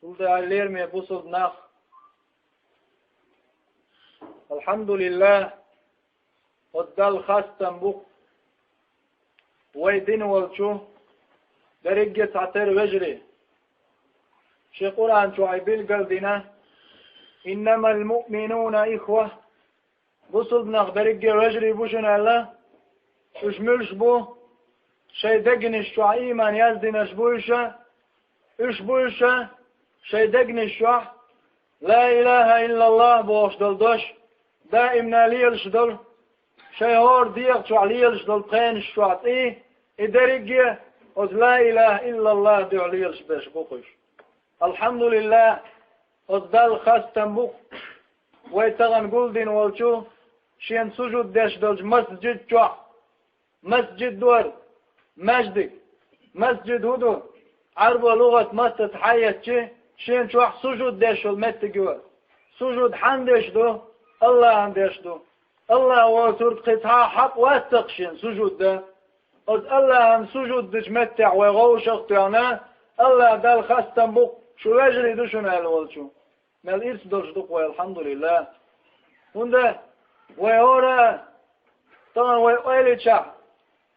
Suldaler mi busud nach. Alhamdulillah. Oddal khastan buk. Waydin walchu. Derigge ta'ter wajri. Shi Qur'an chu'aybil galdina. إنما المؤمنون إخوة بصد نقدرك وجري بوشن الله اشملش بو شي دقنش شو إيمان يزدنش بوشة اش بوشة شي دقنش شو لا إله إلا الله بوش دل دوش دائما ليلش دل شي هور ديق شو عليلش دل قينش شو عطيه إدرق وز لا إله إلا الله دي عليلش باش بوقش الحمد لله وزدال خاستن بوق ويتغن قلدين والشو شين سجود داش دلج مسجد شو مسجد دور مجدك مسجد هدو عرب ولغة مستت حياة شين شو سجود داش المتجور سجود حندش دو الله عندش دو الله وسورت قطعة حق واستقشين سجود ده از الله عن سجود دش متع وغوش اختيانا الله دال خاستن بوق شو يجري دوشون الولشو مال إرس دلجدوك والحمد لله هنده ويهورا طبعا ويقويلي شا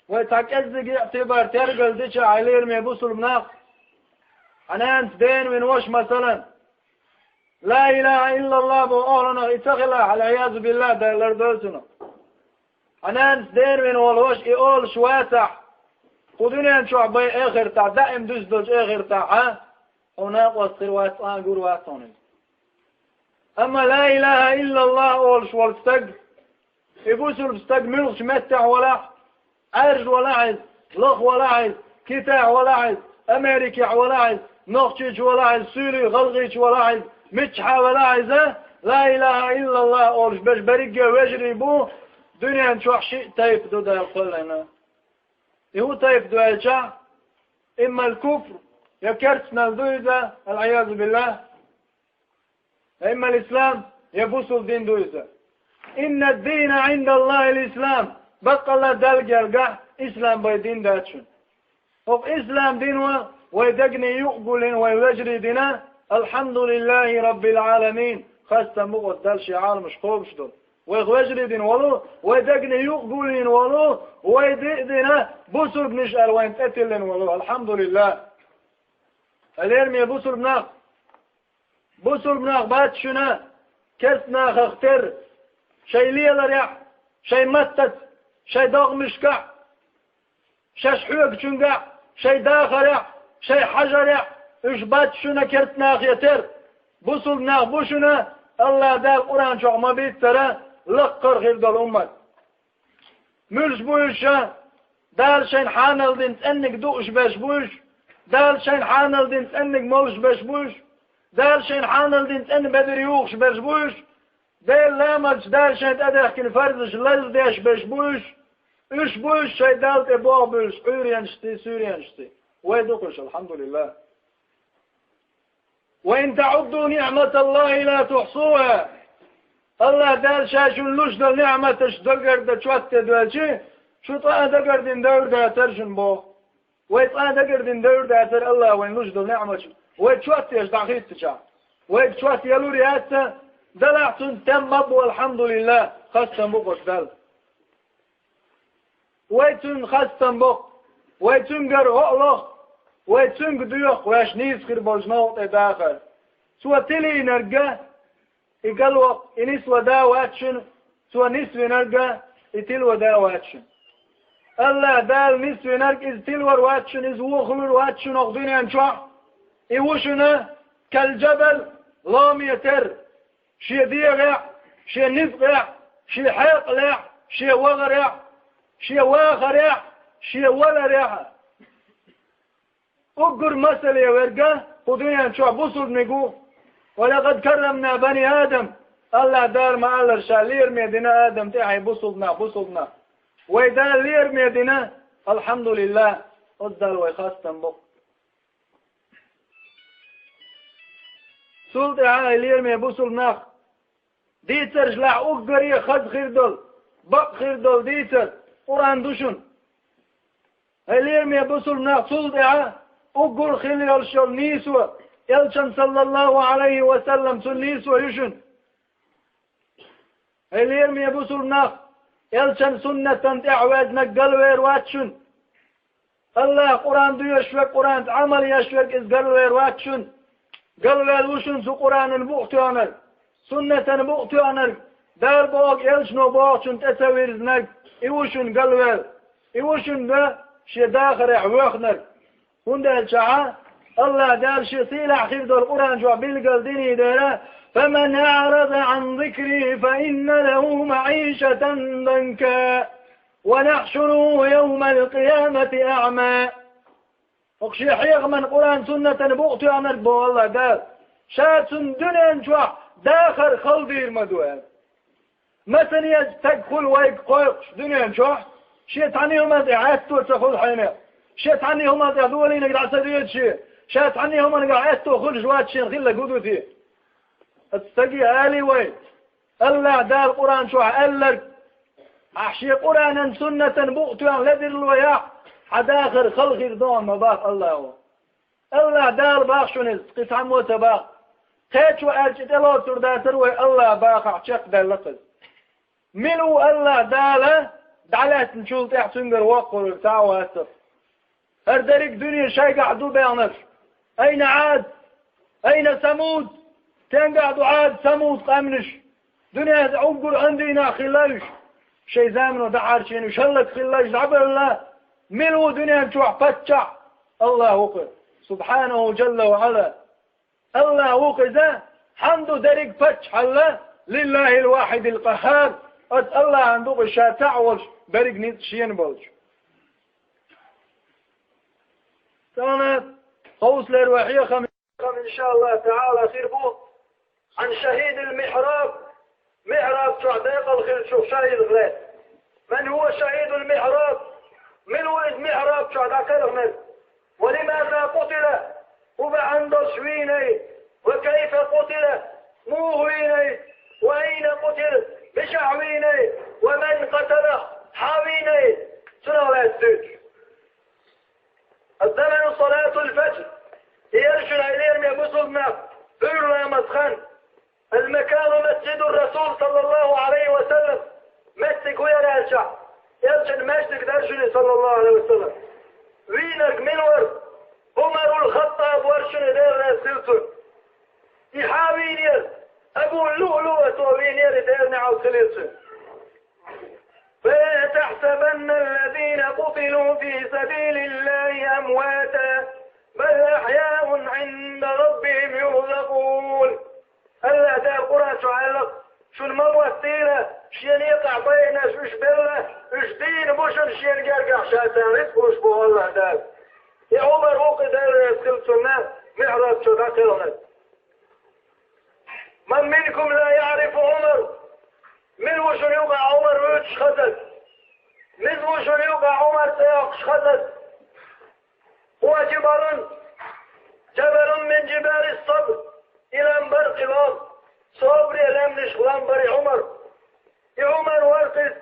ويتاكزك اعتبار ترقل دي شا عيلير ميبوسل مناق أنا أنت دين من وش مثلا لا إله إلا الله بأولنا اتخلا على عياذ بالله دا الأردوسنا أنا أنت دين من والوش إقول شواتح خدوني أن شو عباي آخر تاع دائم دوس دلج آخر تاع هناك وصير واتقان قول واتقانين أما لا إله إلا الله أولش والستق يبوسوا بستق ملغش متع ولا عرج ولا عز لخ ولا عز كتاع ولا عز أمريكا ولا عز نقشج ولا عز سوري غلغيش ولا عز متحة ولا عز لا إله إلا الله أولش باش بريقا ويجري بو دنيا نشوح شيء تايب دو دا يقول لنا يهو تايب دو يجع إما الكفر يكرتنا ذوذا العياذ بالله إما الإسلام يبوس الدين دويزا إن الدين عند الله الإسلام بقى الله دال جرقع إسلام بيدين داتشون وف إسلام دينوا ويدقني يقبلين ويوجري دينا الحمد لله رب العالمين خاصة مغد دال شعار مش خوبش دول ويغوجري دين ولو ويدقني يقبلين ولو ويدقنا بوسر بنشأل وين تأتلين ولو الحمد لله اليرمي بوسر بناق بوسر بناق بات شنا كسنا خختر شي ليلريع شي متت شي داغ مشكع شي شحوق شنقع شي داخريع شي حجريع اش بات شنا كرتنا خيتر بوسر بناق بوشنا الله دا القرآن شو ما بيت ترى لقر غير دا الأمة ملش بوشا دال شين حانل دين تأنك دوش باش بوش دال شين حانل دين تأنك مولش باش بوش دال شين حانل دين تأن بدري يوخش باش بوش دال لامج دال شين تأدخ كن فردش لز داش باش بوش اش بوش شي دال تبوغ بوش عوريان شتي سوريان شتي ويدوكش الحمد لله وإن تعدوا نعمة الله لا تحصوها الله دال شاشون لوش دال نعمة تشدقر دا شوات دوالشي شو طاقة دقر دين دور دا ترشن بو ويطاقة دقر دين دور دا تر الله وين لوش دال نعمة ويتشوات يشدع خيط تشع ويتشوات يلوري هاتا دلعتون تم أبو الحمد لله خاصة بوقش دال ويتون خاصة بوق ويتون قر غقلق ويتون قدوخ ويش نيسخر بوجنوط داخل سوى تلي نرقى يقلوق إنسوى دا واتشن سوى نسوى نرقى يتلوى دا واتشن الله دال نسوى نرقى إز تلور واتشن إز وخلور واتشن أخذيني أنشوع إيوشنا كالجبل لام يتر شي ديغع شي نفقع شي حيقلع شي وغرع شي واخرع شي ولرع أقر مسألة يا ورقة خذيني أنشوع بصر نقو ولقد كرمنا بني آدم الله دار ما الله شالير ميدنا آدم تاعي بصلنا ويدار لير ميدنا الحمد لله أصدر ويخاص تنبق سلطة عاي لير مي بصلنا ديتر جلع أقري خد خيردل بق خيردل ديتر قرآن دوشن لير مي بصلنا سلطة عاي أقر خيردل شل نيسوة يلشن صلى الله عليه وسلم سنيس ويشن اليرم يبسل ناخ يلشن سنة تعواد نقل ويرواتشن الله قرآن دو يشوك قرآن عمل يشوك إذ قل ويرواتشن قل ويروشن سو قرآن بوغتوانر سنة بوغتوانر دار بوغ يلشنو بوغتشن تسوير زنق إيوشن قل وير إيوشن دا شي داخر يحوخنر هنده الشعاء الله دار شي صيلة حفظ القرآن جو بالقل ديني داره فمن أعرض عن ذكري فإن له معيشة ضنكا ونحشره يوم القيامة أعمى وقشي حيغ من قرآن سنة بغتي عن البو الله دار شات دنيا شوح داخر خلدير مدوان مثلا يتدخل ويقوش دنيا شوح شيت عنيهم هذا عاتو تخل حينا شيت عنيهم هذا دولين قد عسديت شي شات عنيهم أنا عاتو خل جوات شي نخيل قدوتي استقي آلي وين الله دار القرآن شو ألك أحشي قرآنا سنة بغتوان لدر الوياح حد آخر خلق يردون مباق الله الله دار باق شنز قسم وتباق قيت وأرجت الله ترداتر وي الله باق عشق دار لقد منو الله داله دعلات نشول تحسنقر وقر وتعوى أسف هردريك دنيا شيء قعدوا بيعنف أين عاد أين ثمود كان قاعدوا عاد ثمود قامنش دنيا عقل عندنا خلاش شيء زامن ودعار شيء وشلك خلاش دعبر الله ملو دنيا تروح فتشع الله وقر سبحانه جل وعلا الله وقر ذا حمد دريق فتح الله لله الواحد القهار قد الله عنده الشاتع والش بريق نتشين بولش كانت خوص للوحية إن شاء الله تعالى خير بوه عن شهيد المحراب محراب شعداق الخير شوف شهيد غلات من هو شهيد المحراب من هو محراب شعداق الغلات ولماذا قتل وبعنده شويني وكيف قتل موهويني وأين قتل بشعويني ومن قتله حاويني سنة السجن الزمن صلاة الفجر يرجل إليهم يبصرنا بيرنا مسخن المكان مسجد الرسول صلى الله عليه وسلم مسك ويرجع يرجل مسجد درجل صلى الله عليه وسلم وينك منور عمر الخطاب ورشن ديرنا سلسل يحاوينير أبو اللؤلؤة وينير ديرنا عو سلسل فلا تحسبن الذين قتلوا في سبيل الله أمواتا بل أحياء عند ربهم يرزقون ألا دا القرآن تعلق شو الموثيلة شين يقع بينا شوش بالله اش دين بوشن شين قرقع شاتان رزقوش بو الله دا يا عمر وقد السلسلنا معرض شو ذاكرنا من منكم لا يعرف عمر من وشن يوقع عمر ويتش خزد من وشن يوقع عمر سيقش خزد هو جبل من جبال الصبر إلى انبرق الأرض صبري الأمن شغلان بري عمر يا عمر ورقس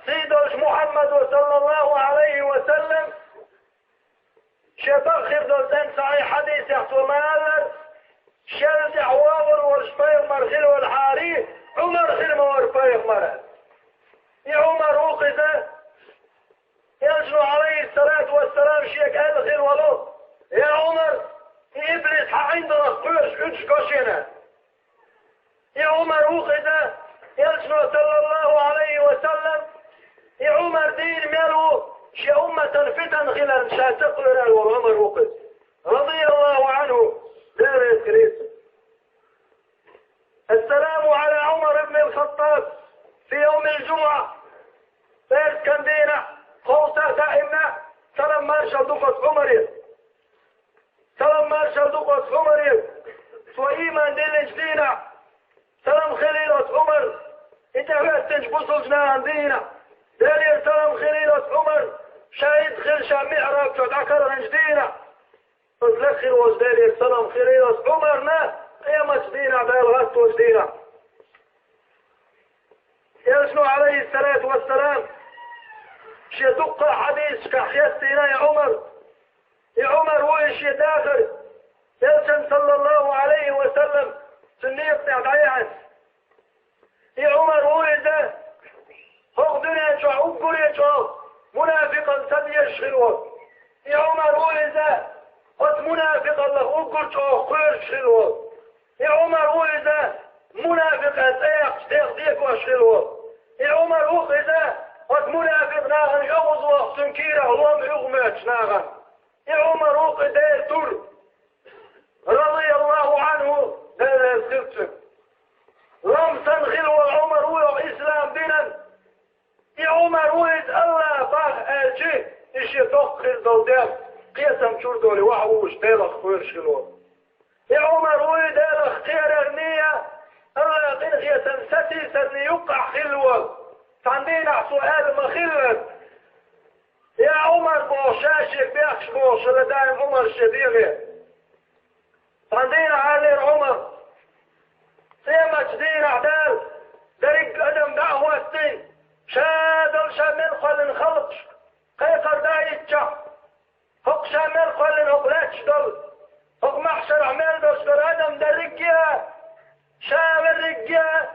سيدوش محمد صلى الله عليه وسلم شبخر دولتان صحيح حديث يحصل مالر شلت عوامر ورشبايق مرخير والحاري عمر خير ورفايق مرال يا عمر وقذا يجلو عليه الصلاة والسلام شيك الخير ولو يا عمر إبليس عندنا قرش انش كوشينا يا عمر وقذا يجلو صلى الله عليه وسلم يا عمر دين مالو شي أمة فتن خلال شاتق لنا وعمر وقذ رضي الله عنه دار الكريس السلام على عمر بن الخطاب في يوم الجمعة فارس كان دينا خوصة دائمنا سلام مارشال دوقس عمري سلام مارشال دوقس عمري وإيمان دينج دينا سلام خليلة عمر انت تنجبصل جنان دينا دليل سلام خليلة عمر شاهد خلشة معرب تذكر دينا فذكر وزدليل سلام خليلة عمرنا قيمة دينا بالغت وجدينا يرسل عليه الصلاة والسلام شدق حديث كحيستنا يا عمر وإيش يداخل صلى الله عليه وسلم سنية عيان عمر وإذا هغدنا شو عقل شو منافقا سد يشغلون عمر وإذا قد منافقا له أقل شو خير شغلون عمر وإذا منافقا سيخديك وشغلون عمر وإذا قد منافق ناغن يغض وسنكيره وهم يغمج ناغن عمر وإذا تر رضي الله عنه دار الخلف رمسا غلو عمر وإسلام دينا عمر وإذ الله باغ آجي إشي دخل دودام قيسم شور دولي وحوش ديلخ خوير شلون عمر وإذ الاختيار أغنية الله قين قيسم ستي سني يقع خلوة فعندنا سؤال مخلت يا عمر بوشاشك بيخش بوش لدائم عمر شديغي فعندنا علي عمر سيمت دين عدال دريق أدم دعوة الدين شادل شامل خلن خلقش قيقر دايتشا هق شامل خلن هقلاتش دل هق محشر عمال دوشتر أدم دريقيا شامل ريقيا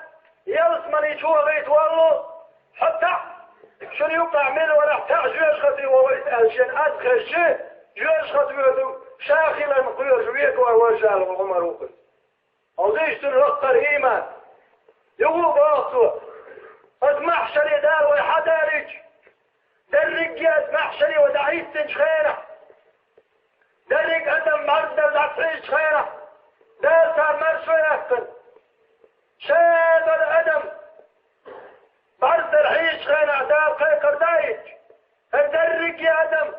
يلسمني شو غيت والله حتى شن يقع منه ولا احتاج جوش خطي وويسأل شن أدخل شيء جوش خطي ودو شاخلا مقير شويك وورجال وعمر وقل وزيش تنرقر إيمان يقول باصوه قد محشري دار ويحدارج درق محشري ودعيت تنشخينه درق أدم مرد ودعفريج خينه دار صار مرشو يأكل شاد الأدم برد الحيش خينه دار قيقر دايج درق يا أدم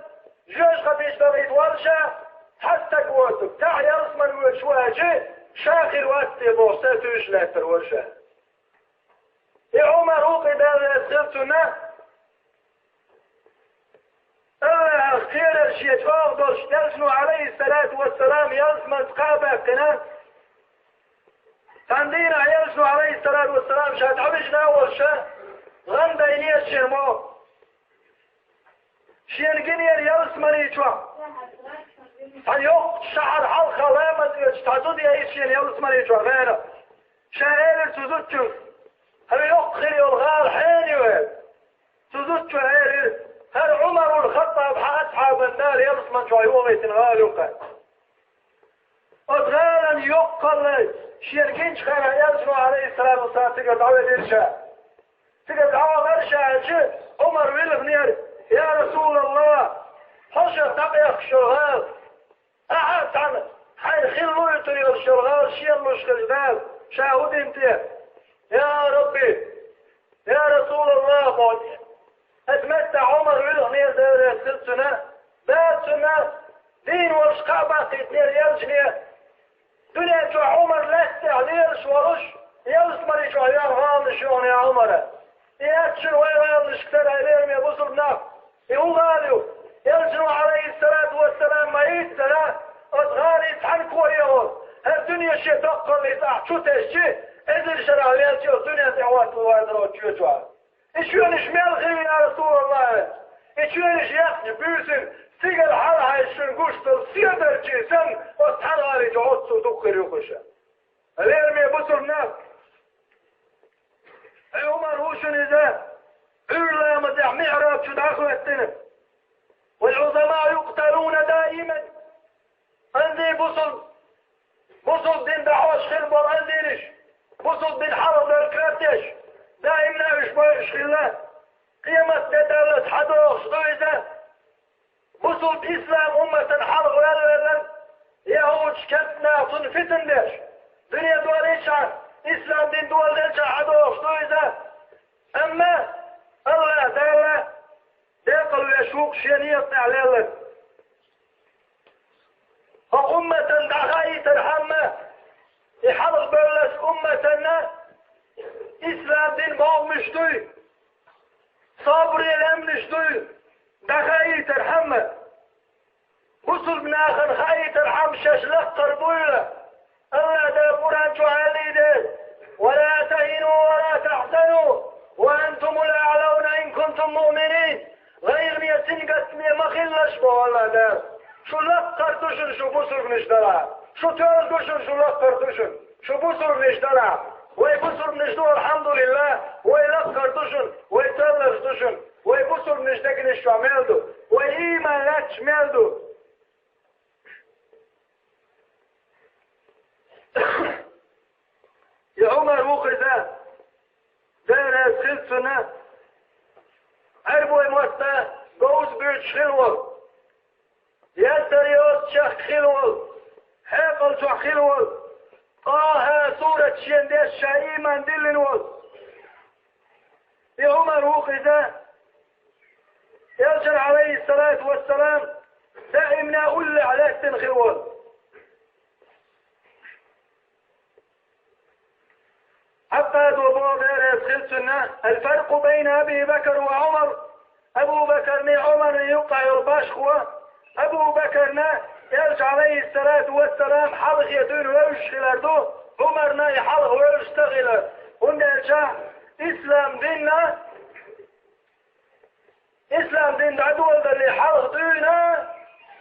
جوش خطيش بغيت ورشة حتى قوتك تعي رسما وشواجه شاخر وقتي بوستاتو يشلاتر ورشة عمر وقد السلطنة اختيار الشيء فاغدر شتلسنو عليه الصلاة والسلام يلزم تقابع قناة تندينا يلزم عليه الصلاة والسلام شاد عبجنا أول شيء غندا إني الشرمو شينجينير يلزمني شوا هيوق شعر حلقة لامد يجتعدد يا شين يلزمني شوا غيره شاهير تزوجو هل يقخري الغار حيني وين تزوجو هير هل عمر الخطاب أصحاب النار يلزمن شوا يوغي تنغال يوقع أدغالا يقل شيرجينش خير يلزمو عليه السلام والسلام تقعد عوى الإرشاء تقعد عوى الإرشاء عمر ويلغنير يا رسول الله حشر تقيق شرغال أحد عن حين خلو يطريق الشرغال شير مشكل ذال شاهد انتهى يا ربي يا رسول الله قال أتمتع عمر ويلغنير دار السلسنة باتنا دين والشقاء باقي اثنين يلجنية دنيا جو عمر لستع ليرش ورش يلسمري جو يا غامش يا عمر ياتشن ويغامش كتر عليهم يبصر بناف يقول غاليو يلجنوا عليه الصلاة والسلام ما يتسلا أصغاري يتحنكوا يهود الدنيا شيء تقل يتاح شو تشي إذن شرع لياتي الدنيا تعوات ووادر وتشوتوا إشوين شمال غير يا رسول الله إشوين يخني بيوسن سيقل حالها يشن قشتل سيدر جيسن وستحن غالي جعود صدوق يوخشا اليرمي يبصر بناف عمر وشن إذا إلا مزح معراب شد عخوة التنف والعظماء يقتلون دائما عندي بصل دين دعوش خلبر عندينش بصل دين حرب الكراتش دائما يشبهش خلال قيمة دالة حدوش ضيزة بصل إسلام أمة حرب ولا يهود شكتنا صنفتن ليش دنيا دوليش عن إسلام دين دوليش حدوش ضيزة أما الله دالة يقلوا يشوق شينية على أمة دعائي ترحمة يحرق بلس أمة إسلام دين باو مشتوي صبري لم نشتوي دعائي ترحمة وصل بناخن خاي ترحم ششلق قربوية الله دا قرآن شعالي ده ولا تهينوا ولا تحزنوا وأنتم الأعلون إن كنتم مؤمنين غير ميتين قسمية ما خلش والله ده شو لقر تشن شو بصر بنشترى Şu töz düşün, şu lakkar düşün. Şu busur niştana. Ve busur niştu elhamdülillah. Ve lakkar düşün. Ve tövler düşün. Ve busur nişteki niştu meldu. Ve iman laç meldu. Ya Umar vukiza. Dere silsine. Erboy mosta. Goz büyük şilvol. Yeter yoz çak şilvol. Heqel çak şilvol. Aha سورة شندش شايما دلن وز يا عمر وقذا يرجع عليه الصلاة والسلام دائما أقول على التنخوال حتى دوبار يدخلتنا الفرق بين أبي بكر وعمر أبو بكر عمر يقع الباشخوة أبو بكر يرجع عليه الصلاة والسلام حلق يدون ويشغل دو عمرنا يحلق ويشتغل ونرجع إسلام ديننا إسلام دين عدو اللي حلق دينا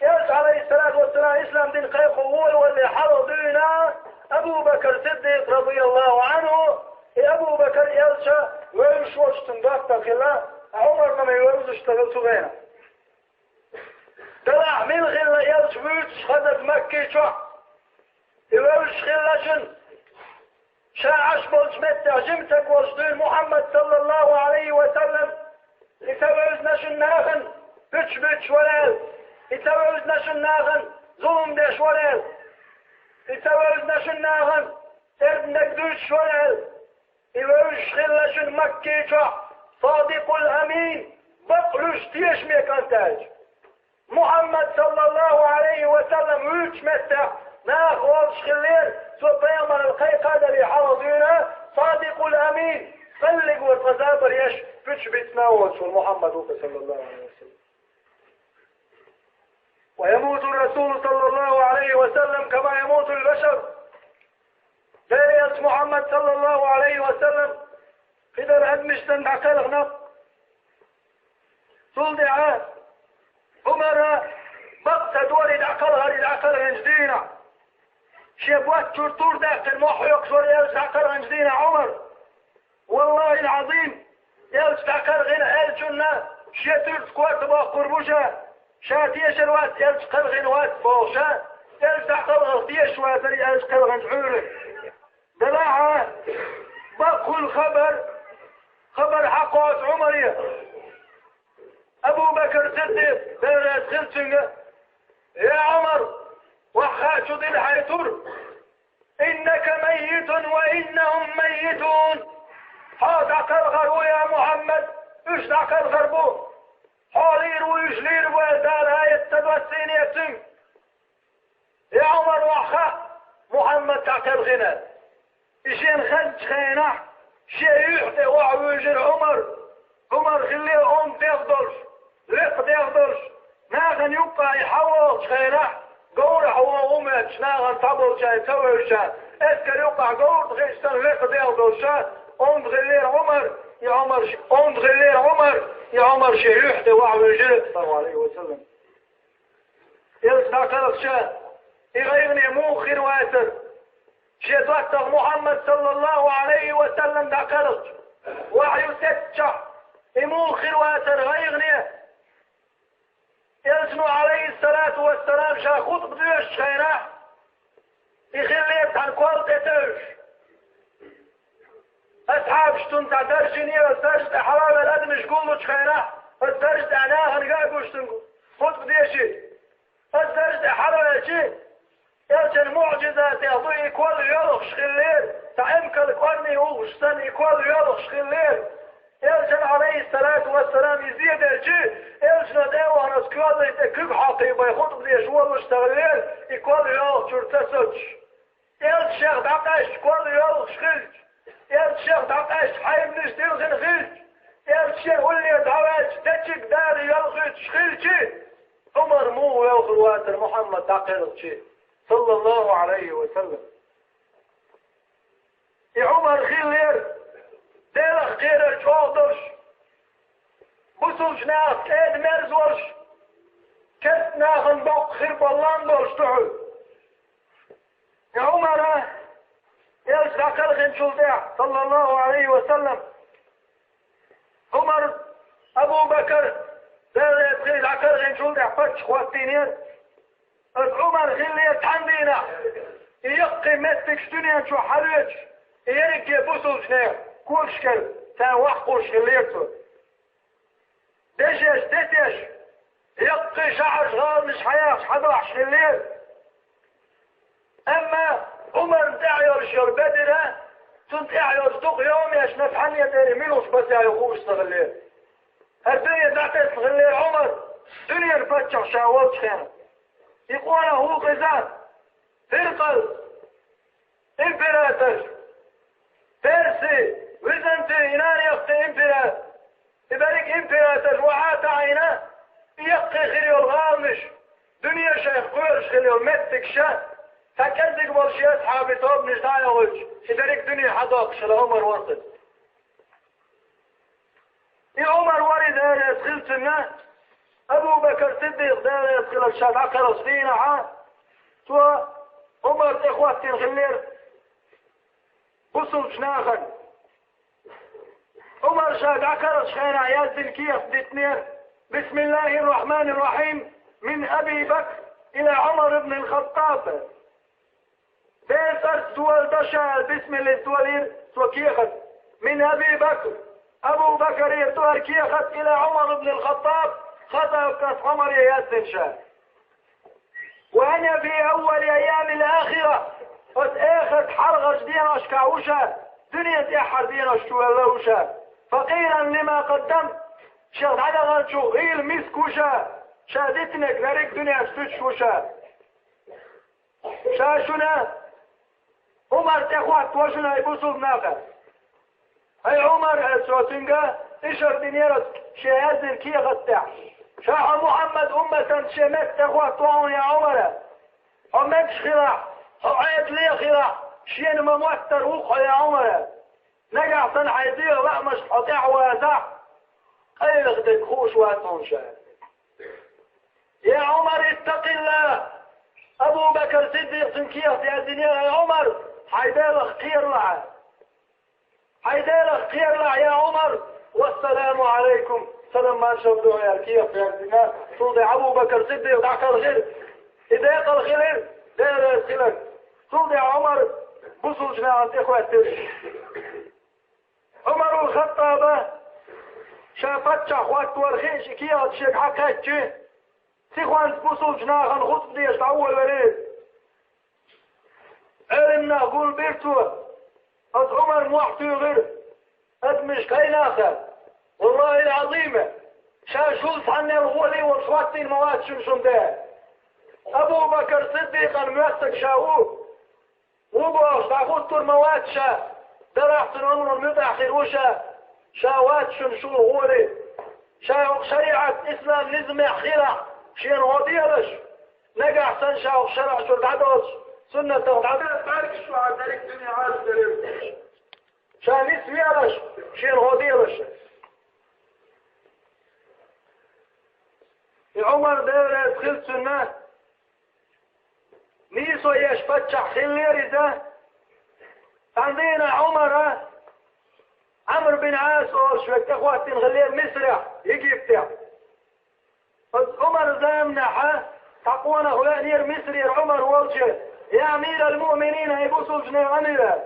يرجع عليه الصلاة والسلام إسلام دين قيق هو واللي حلق دينا أبو بكر صديق رضي الله عنه أبو بكر يرجع ويشوش تنقاط خلا عمرنا ما يوزش اشتغل سبينا طلع من غير يرش ويتش خدت مكة شو يرش خلاشن شاعش بولش متى جمتك وصدين محمد صلى الله عليه وسلم يتوزنا شناغن بتش ولال يتوزنا شناغن ظلم ديش ولال يتوزنا شناغن ابنك دوش ولال يرش خلاشن مكة شو صادق الأمين بقلوش تيش ميكانتاج محمد صلى الله عليه وسلم ويش متى ناخذ خلير سو بيامر الخيق هذا اللي حاضرنا صادق الامين خلق والتزابر يش فيش بيتناول شو محمد صلى الله عليه وسلم ويموت الرسول صلى الله عليه وسلم كما يموت البشر داريس محمد صلى الله عليه وسلم قدر ادمشتن عقلغنا صلدعات عمر بقت دوري العقل جدينا شبوات ترطور داخل محو يقصر يلس عقل جدينا عمر والله العظيم يلس عقل غينا الجنة شاتر سكوات باقربوشا شاتية شروات يلس قل غنوات بوشا يلس عقل غلطية شواتر يلس قل غنجعوره دلاعة بقوا الخبر خبر حقوات عمرية أبو بكر صديق بيرت خلتنا يا عمر وخاتو ذي الحيطر إنك ميت وإنهم ميتون حاد عقل يا محمد إيش عقل غربو حالير ويجلير ويدار هاي التبسين يتم يا عمر وخا محمد عقل غنى إشين خلج خينح شيء يحدي وعويجر عمر خليه تفضلش لق تفضلش ناغن يبقى يحوض خينح قول حوا أمت ناغن طبل شاي توير شاي اسكر يبقى قول تخيشتن لق تفضلش خليه عمر يا عمر شيء يحدي وعويجر صلى الله عليه وسلم يلسنا قلق شاي يغيرني موخر واسر شيطاق محمد صلى الله عليه وسلم دقلق وحي ستشع يموخر واسر غيرني يلسنو عليه الصلاة والسلام شا خطب ديش خينا يخليت عن كوال قتوش أصحاب شتون تعترشني وسترشت حلال الأدمش قولوش خينا وسترشت عناها نقاقوش تنقو خطب ديشي وسترشت حلال شي يلسن معجزات يضي كوال يلغش خليل تعمك القرني وغشتن كوال يلغش خليل يلسن عليه الصلاة والسلام يزيد الجي يلسن داوه نسكوال يتكب حقيبا يخطب دي شوال واشتغليل يكوال يلغ شرتسوش يلس شيخ دعقاش كوال يلغ شخلج يلس شيخ دعقاش حيب نشتلغن خلج يلس شيخ ولي دعواش تجيك داري يلغ شخلجي عمر مو يلغ الواتر محمد دعقلق شيء صلى الله عليه وسلم يا عمر خير دلخ غير الجوادش بسوش ناس كاد مرزوش كت ناغن بق خير بلان دولش تحو عكر شلدع صلى الله عليه وسلم عمر أبو بكر لا يدخل عكر شلدع فتش خواتينير عمر غليت عندنا يقي متك دنيا شو حرج يركي بوصل جنيه كل شكل تان وحقوش غليته دشش دتش يقي شعر شغال مش حياش حضاش الليل اما عمر تعير شر بدره تنتعير صدق يوم ياش نفحن يدري ميلوش بس يغوش تغليل الدنيا دعتت تغليل عمر دنيا نفتش شاوات خير يقول هو غزان هرقل امبراطور بيرسي ويزنتي ينان يقي امبراطور يبارك امبراطور وعات عينه يقي خير الغامش دنيا شيخ قرش خير متك شا فكذك برشي اصحابي طوب نجدايا وجه يبارك دنيا حداق شل عمر وصل يا عمر ورد هذا يدخل سنة ابو بكر صديق ده يدخل الشاب عقر صفينة ها تو عمر اخواتي الغلير وصل شناخن عمر شاد عكر شخين عيال تنكيف باتنين بسم الله الرحمن الرحيم من ابي بكر الى عمر بن الخطاب بيسر دول دشا بسم الله الدولير توكيخت من ابي بكر ابو بكر يدور كيخت الى عمر بن الخطاب خطأ كاس عمر ياسن شاه وانا في اول ايام الاخرة قد اخذ حلقة دينا اشكاوشا دنيا احر دينا اشتوالوشا فقيلا لما قدمت شاد على غنشو غيل مسكوشا شادتنك لريك دنيا استشوشا شاشنا عمر تخوات وشنا يبوسوا بناقة اي عمر السوتنقا اشر دنيا شهازر كي غتاع شاح محمد امة شمت تخوات طوعون يا عمر عمت خلاع عيد لي خلاع شين مموتر وقع يا عمر نقع صنع يديه وأمش قطيع وازع قيل اخدك خوش واتنشا يا عمر اتق الله ابو بكر صديق تنكيه يا الدنيا يا عمر حيدالخ خير لها حيدالخ خير لها يا عمر والسلام عليكم سلام ما شوفوا يا كيف يا الدنيا صدق ابو بكر صديق دعك الخير اذا يقل خير لا يسخلك صدق عمر بصل جماعة اخواتي عمر الخطاب شافت اخوات والخيش كيات شيك حقاتي سيخوان بصل جناخا خطب ديش تعول وليد علمنا قول بيرتو از عمر موحتي غير از مش كايناخا والله العظيم شاشولت عني الغولي والصواتي المواد شمشم ده ابو بكر صديق المؤسك شاهوه وباش تاخد المواد شا درحت الامر المتاخر وشا شاوات شمشو غولي شريعة اسلام نزم خيرا شين غوديلش نقع سنشا وشرع شو العدوش سنة العدوش بارك شو عن ذلك دنيا عالم دليل شان اسميالش شين غوديلش عمر دير دخل سنة نيسو يشفتش خلير ذا عندنا عمر بن عاص وشوك اخواتي نخليه مسرع يجيبتها عمر زامنحة تقوانا غلانير مصري عمر ووجه يا امير المؤمنين يبوسوا جنيه اميرا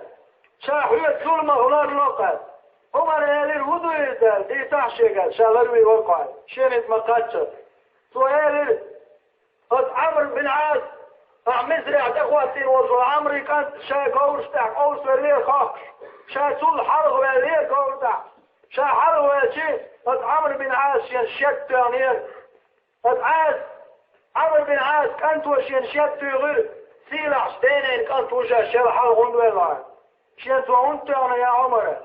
شاحوية ظلمة غلار لقى عمر يالي الوضو يزال دي تحشيقا شاغلوي وقع شينت مقاتشة سؤالي عمر بن عاص مصرع اخواتي ووجه عمري كانت شاك اوستع اوست وليه خاقش شاتول حرغ وليه كوردع شا حرغ وليه عمر بن عاص ينشت يعني عمر بن عاص كانت وش ينشت غير سيلع شتينين كانت وش الشرح الغنوة شينت وانت انا يا عمر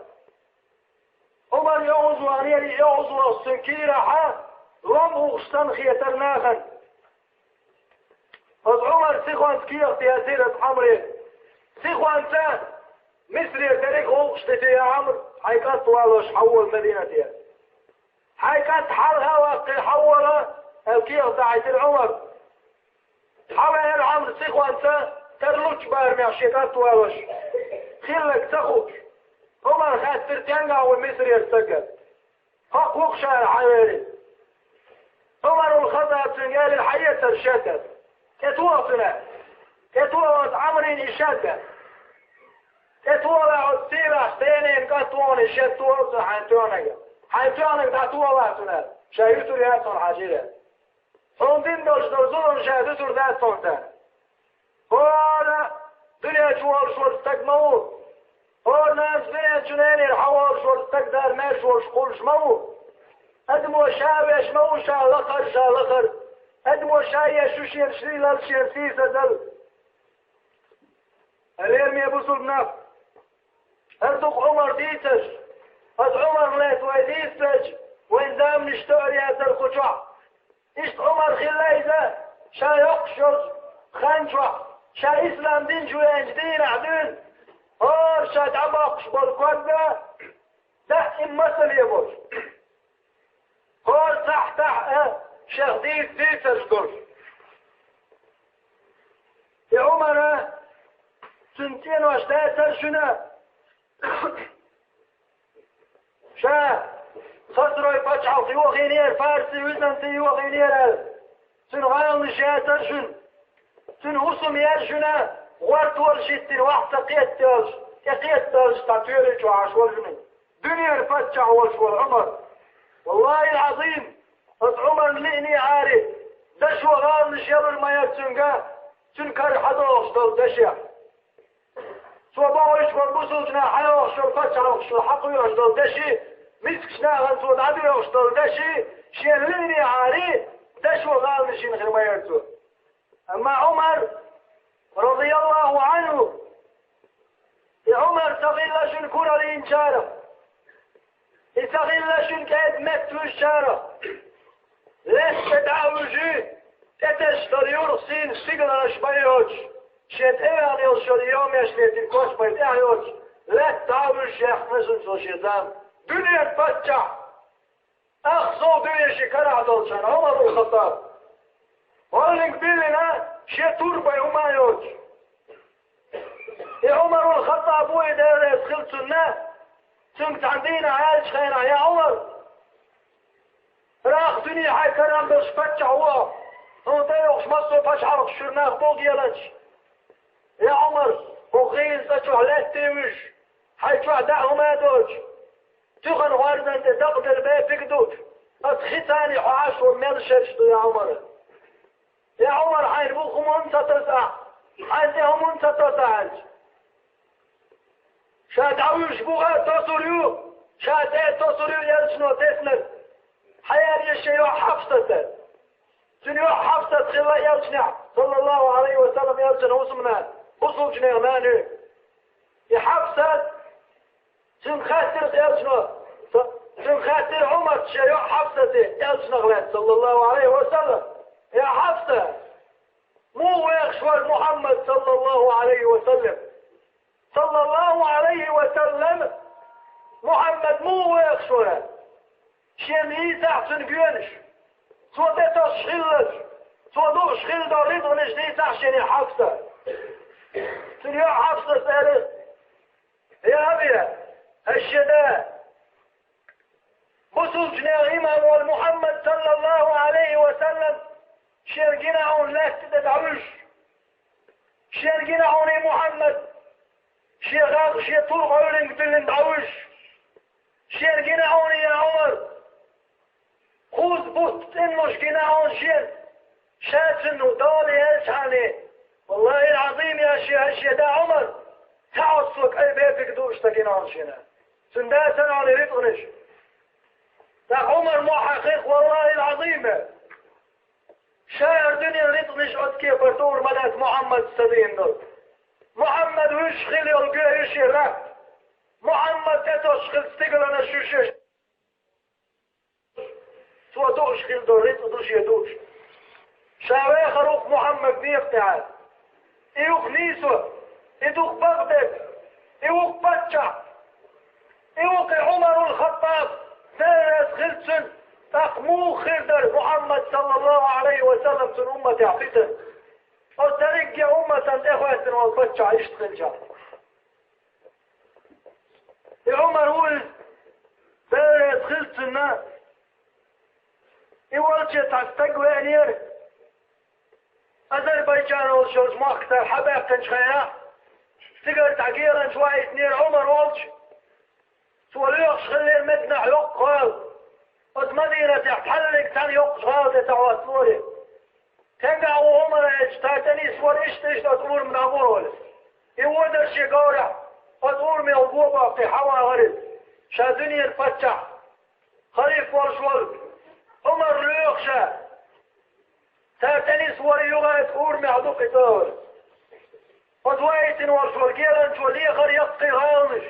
يعوز وانير يعوز والسنكيرة حا رمو استنخي ترناخن عمر سيخوان كيخت يا سيرة عمري سيخوان سان مصري تاريخ وقشتي يا عمر حيكات طوالوش حول مدينتي حيكات حالها وقي حولها الكيخ داعيت العمر حول العمر سيخوان سان ترلوش بارمي عشيكات طوالوش خلك تخوش عمر خاطر تنقع ومصر يرتقل حق وقشة الحواري عمر الخطأ تنقال الحياة الشدد كتوفنا كتوفت عمرين الشدد كتوفا عدتيرا ثاني كتوفا الشدد حيتوانك دعتوفاتنا شايفتوا رياتهم حاجية صندين دوش دوزون شاهدتوا ذات صندان قال دنيا جوال شور استقمو قال ناس دنيا جناني الحوار شور استقدار ما شور شقول شمو ادمو شاوي شمو شالخر ادمو شاية شوشير شريلال شيرسيسة دل اليرمي ابو سلطناف ارتق عمر ديتش از عمر ليت ويديتش وين دام نشتوري هذا الخجوع اشت عمر خلايزة شا يقشر خنجوع شا اسلام دين جوين جدين عدين اور شا دعباقش بالقودة دائم مثل يبوش اور تحت شيخ ديتش قول يا عمر سنتين واشتاتر شنا شا خسروا يفتحوا في وغينير فارسي وزن في وغينير سنغال نشاتر شن سنهصم يرشنا غورت ورشتين واحد قيت تلج تطيري جوعش والجمين دنيا فتح والشوال عمر والله العظيم عمر لئني عارف دش وغال نشير الميات سنكر حدوش دل دشيا صوباوش والبسل جنا حيوش والفتح والحق يوش دل دشي مسكشنا غنسود عدو يوشتل دشي شين ليني عاري دش وغال نشين غير ما يرسو اما عمر رضي الله عنه يا عمر تغلشن كرة الانشارة يتغلشن كاد مكتو الشارة ليش تدعوجي تتشتر يرسين سيقنا شبيوش شيت ايان يلشر يوم يشليت الكوش بيت ايوش لا تدعوج شيخ نسل شيطان دنيا تفتح اخصو دنيا شكرا عدلشان عمر الخطاب وقالك بيلنا شي تربة وما يوج يا عمر الخطاب وإذا يدخل سنة سمت عندنا عايش خيرا يا عمر راخ دنيا حي كرام بس فتح هو ضيوخ مصر فشعر الشرناخ بوق يلج يا عمر وغيز تشوح لا تيوش حي تشوح دعه ما دوج تغن واردا انت تقدر بيه تقدوك اتخيطاني حواش وميل شرشتو يا عمر يا عمر حين بوكم انت تسع حيثهم انت تسعج شاد عويش بوغا تصريو شاد ايه تصريو يلسنو تسند حيان يشيو حفظة سنيو حفظة خلا يلسنع صلى الله عليه وسلم يلسن وسمنا وصل جنيغماني يحفظة سن خاتر يلسنو سن خاتر عمر شيو حفظة يلسن غلان صلى الله عليه وسلم يا حفظة مو يخشوى محمد صلى الله عليه وسلم صلى الله عليه وسلم محمد مو يخشوى شيمي تحسن جينش صوتي تشخيلش صوتو شخيل داريد ونجدي تحشيني حفظة سنيو حفظة سألت يا أبي الشداء بصوص جناغيما والمحمد صلى الله عليه وسلم شرقنا عون لا تدعوش شرقنا عوني محمد شيغاق شي طرق عولين قتلن دعوش شرقنا عوني يا عمر خوز بوت انوش قنا عون شير شاسن ودالي هالشاني والله العظيم يا شي هالشي دا عمر تعصلك اي بيتك دوش تقنا عون شينا سنداسا عوني ريطنش دا عمر محقق والله العظيم شاعر دنيا ريطنش عدكي برطور مدات محمد سدين دول محمد وش خلي القيه يشير محمد تتشخل استقلنا شوشش سوى دوش خل دوريت ودوش يدوش شاوي خروق محمد بيقتعاد ايوخ نيسو ايدوخ بغداد ايوخ باتشا ايوخ عمر الخطاب ثالث خلسن تقمو خردر محمد صلى الله عليه وسلم سن أمة عفتن وترك يا أمة إخوة والبتشا عشت خلجا عمر هو دخلت الناس يقول شيء تستقوى أنير أذربيجان والشوز مقتل حباب تنشخيا تقدر تعقيرا شوية اثنين عمر والش سواليوش خلي المدنع يقال وز مدينة تحلق تاني يقال تتعوى سوري تنقع وعمر اجتاتني سوال اشتش تطور من أبوه يقول الشي قورع وطور من أبوه في حوا غريب شادني الفتح خليف والشوال عمر ليوخشا تاتني سوالي يغاية تقور من عدوك دور وزوايتن والشوال قيلان شوالي غير يبقي غامش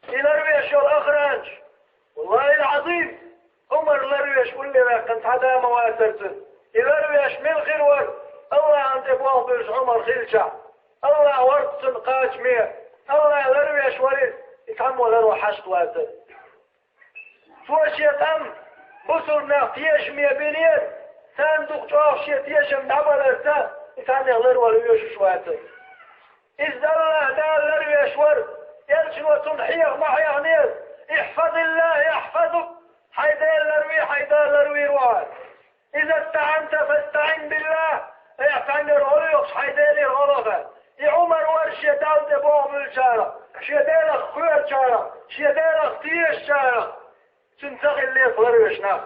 يلرويش والأخرانش والله العظيم عمر لرويش كل ما كنت هذا مواسرته يلرويش من غير الله أنت بواه بيش عمر خلشع الله ورد سنقاش مية الله لرويش ورد يتعموا لرو حشت واسر فوشيت أم بصرنا تيش مية بنير صندوق جواه شيت يشم نعمل ارسا يتعني لرو لرويش واسر إذا الله دال لرويش ورد يلشن وتنحيغ محيغ نير احفظ الله يحفظك حيدان لروي حيدان لروي رواد إذا استعنت فاستعن بالله اعتني الغليقش حيدان الغلغة عمر ورش يدال دبوه بالشارع شيدان اخوير شارع شيدان اختيش شارع تنتغي اللي يصلرويش ناخ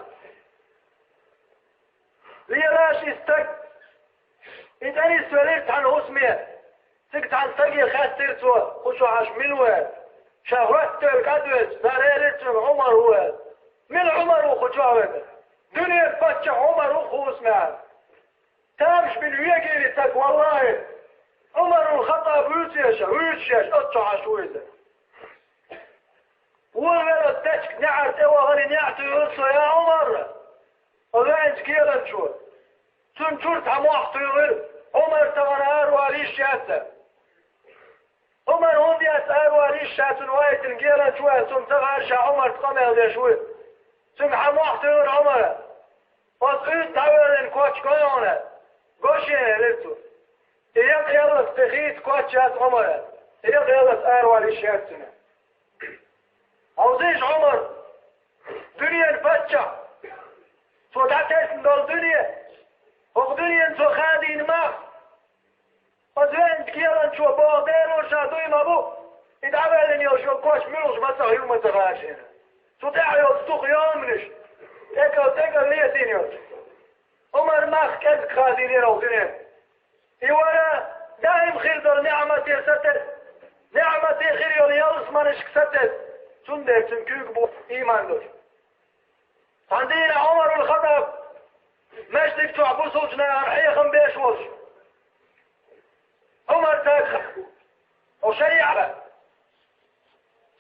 ليلاش يستك إذا نسوليت عن اسمه تقت عن تقي خاسر سوا خشوا عاش ملوات شهوات تلك أدوز زاريلت عمر هو من عمر وخشوا هذا دنيا فتح عمر وخوص معه تامش من ويجي لتك والله عمر الخطأ ويتشاش أطشع شوية وغير التشك نعرت وغير نعت يرسل يا عمر وغير كيلا شو تنشرت عموحت يغير عمر تغنار وعليش ياسر عمر هندي أسأل وعليش شاتن وايت الجيلة شوية ثم تغير شا عمر تقمع ذي شوية ثم حموحت يغير عمر وصعيد تعويرين كواتش كويونة قوشين للتو إياق يلا استخيط كواتشات عمر إياق يلا سأل وعليش ياسنا عوزيش عمر دنيا الفتشة صدعتك من الدنيا وقدنيا انتو خادين ماخ وزين كيلا شو باغدين وشادوي مابو يدعبالن يوشو كوش ملوش مسا يوم تغاشين شو تعيو ستوخ يومنش تيكا ليتين يوش عمر ماخ كذك خادينين وقدنين يوانا دائم خير دل نعمتي ستت نعمتي خير يولي يلس منشك ستت سندر تنكيك بو ايمان دوش عندنا عمر الخطب مجدك تعبو صوتنا عن حيخم بيش وش عمر تاخر وشريعة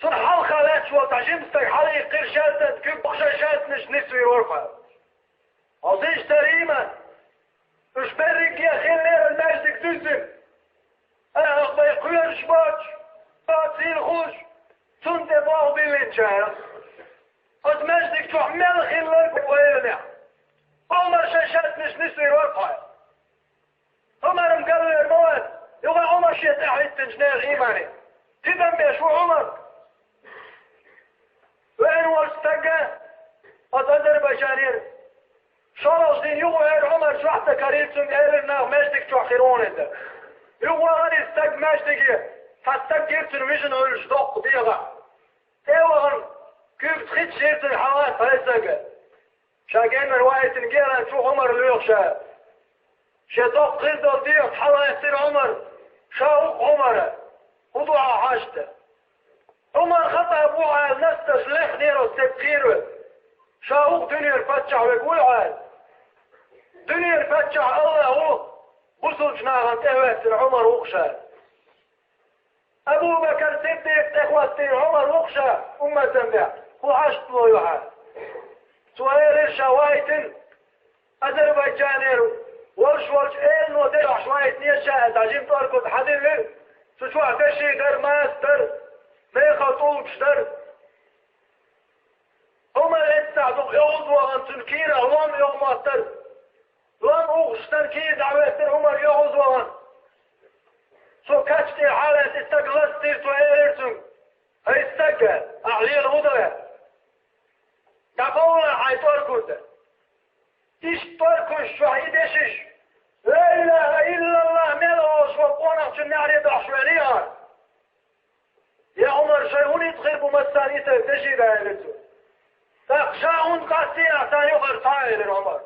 صنحال خالات شو تعجمستك حالي قير شاتت كيف بخشى شاتنش نسوي ورفع عزيز تريما اش برك يا خير لير المجدك تزم انا اخبا يقوير شباك باتسين خوش سنت باغ بالانشاء قد مجدك تعمل خير لك ويلمع عمر شاشاتنش نسوي ورفع عمر مقلل المواد يبقى عمر شيء تحت تنشنال إيماني تدم شو عمر وين واستقى أذربيجانير شرط دين يقول عمر شو حتى كريتهم قالنا مجدك تأخرون انت يقول غني استق مجدك فاستق جبتن ويجن الجدق ديغا ايوغن كيف تخيط شيرتن الحوات فاستقى شاقين رواية نقيرا شو عمر اللي يخشى شيطاق قيدة ديغ حوا يصير عمر شاوق عمر وضع حاجته عمر خطأ ابوها نستش ليخ نيرو ستبخيره شاوق دنيا الفتشع ويقول عاد دنيا الفتشع الله هو بصل جناغا تهوات عمر وخشى ابو بكر صديق تخواتين عمر وخشى تنبع هو عشت له يوحى سؤال الشوايتن أذربيجانيرو ورش إيه وديع شوية نيشة تعجيم تاركو تحدين ليه سشوع تشي در ماستر ميخا طولش در هما يستعدوا يوضوا عن تنكير أغلام يوم ماستر لان أغش تنكير دعواتر هما يوضوا عن سو كاتشتي حالة استقلستير تو ايرتم هاي استقل عليه الغدوة تقول حيطور كده تشتور كش وحيدشش لا إله إلا الله ملوش وقونا تنعر يدعش عليها يا عمر شيئون يدخل بمستاني تجي بأهلته تخشاون قاسية ثاني غرطائل العمر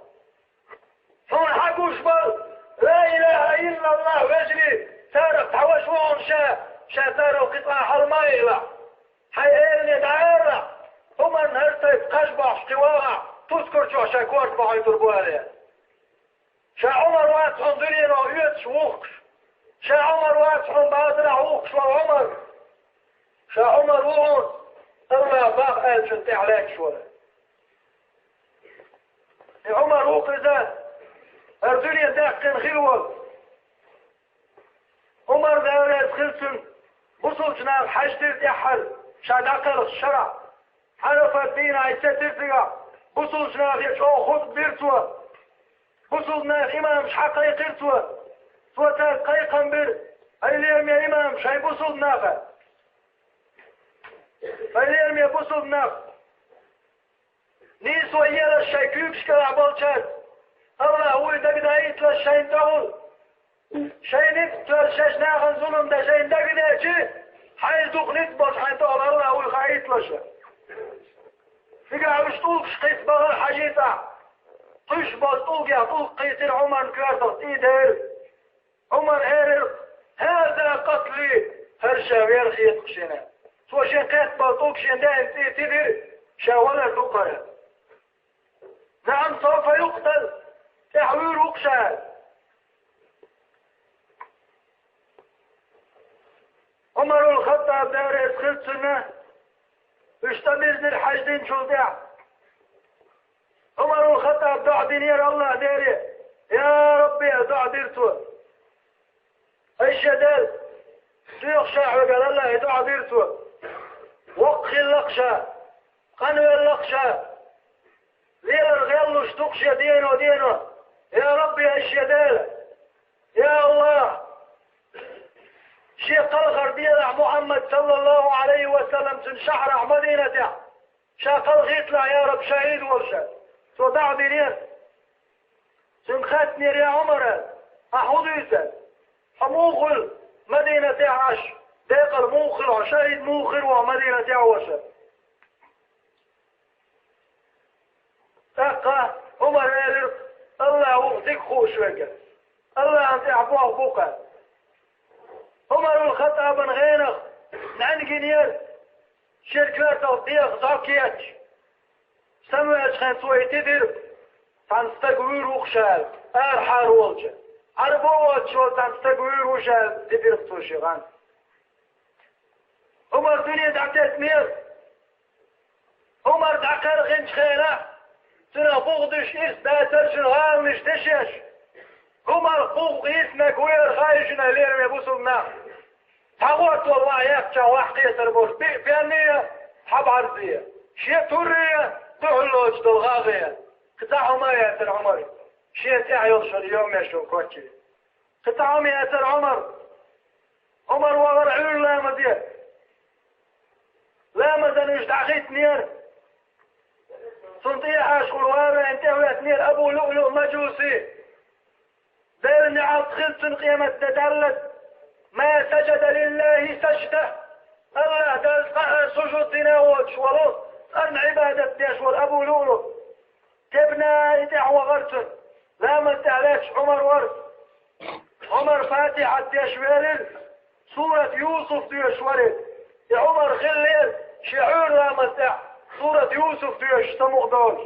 هون حقوش بل لا إله إلا الله وجري تارك تحوش وعن شا تارك قطع حرمائلة حيئلني دعيرة هما نهرتك قشبع اشتواها تذكر شو شاكورت بحي تربو عليها شا عمر واتحن دنيا ويتش ووقش شا عمر واتحن بادرة ووقش وعمر شا عمر وعن الله باق قال شنتي عليك شوية عمر وقزان الدنيا داقن غلوة عمر دولة خلصن بصلتنا الحج ترتحل شا داقل الشرع حرف الدين عيسى ترتقى بصلتنا يشعو خد بيرتوى بصلتنا الإمام شحقا يقرتوى توتال قيقا بير اليوم يا إمام شاي بصل نافع اليوم يا بصل نافع نيس ويالا الشاي كيبش كالعبالشات الله هو إذا بدأ يتلا الشاين تقول شاين يتلا الشاش ناغن ظلم دا شاين دا بدأ يجي حين دوق نتباش حين تقول الله هو يخا يتلا شا فيقع بشتوقش قيس بغل حاجيتا طيش باز طوقيا طوق قيسير عمر كارتر إيدهر عمر هيرر هذا قتلي هرشا ويرخي يتقشنا سوى شين قيس باز طوق شين دائم تدير شاولا تقرأ نعم سوف يقتل تحوير وقشال عمر الخطاب دار ادخل سنة اشتمزن الحجدين شلدع عمر الخطاب دع دينير الله داري يا ربي دع ديرتو الشدال سيخ شاع وقال الله دع ديرتو وقخ اللقشة قنوي اللقشة ليل الغيال اشتقش دينه دينه يا ربي الشدال يا الله شيخ الغربية محمد صلى الله عليه وسلم تنشحر مدينته شاق الغيطلع يا رب شهيد ورشد صدع دينير سنخاتني يا عمر أحضيسا حموخل مدينة عش داق الموخر وشهيد موخر ومدينة عوشد تقى عمر قال الله وقتك خوش وكا الله أنت أحبوه بوقا عمر الخطاب غينخ نعن جنير شركات الضيق زاكيات سمعت خان سوي تدير تنستقوير وخشال أرحار والجا عربوات شو تنستقوير وشال تدير توشيغان عمر دنيا دعتت مير عمر دعقر غنش خينا سنة بغدش إسباتر شنغان مش تشيش عمر بغ اسمك وير خايشنا ليرم يبوسلنا تغوت والله يكتا وحقية تربوش بأنية حب عرضية شيء تورية تحلوش دلغاغية قطعهم ياسر عمر شيء تعيوش اليوم يشو كوتشي قطعهم ياسر عمر وغر عيون لا مدير لا مدن يشتعخيت نير صنطيح اشغل وارا انتهوات نير ابو لؤلؤ مجوسي ديرني عطخلت قيمة تدلت ما سجد لله سجده الله دل سجود ديناوش ولوس أن عبادة ديشور أبو لولو تبنى دعوة غرتن لا مستعلاش عمر ورد عمر فاتحة ديشويرل سورة يوسف ديشويرل يا عمر خليل شعور لا مستع سورة يوسف ديش تمغدوش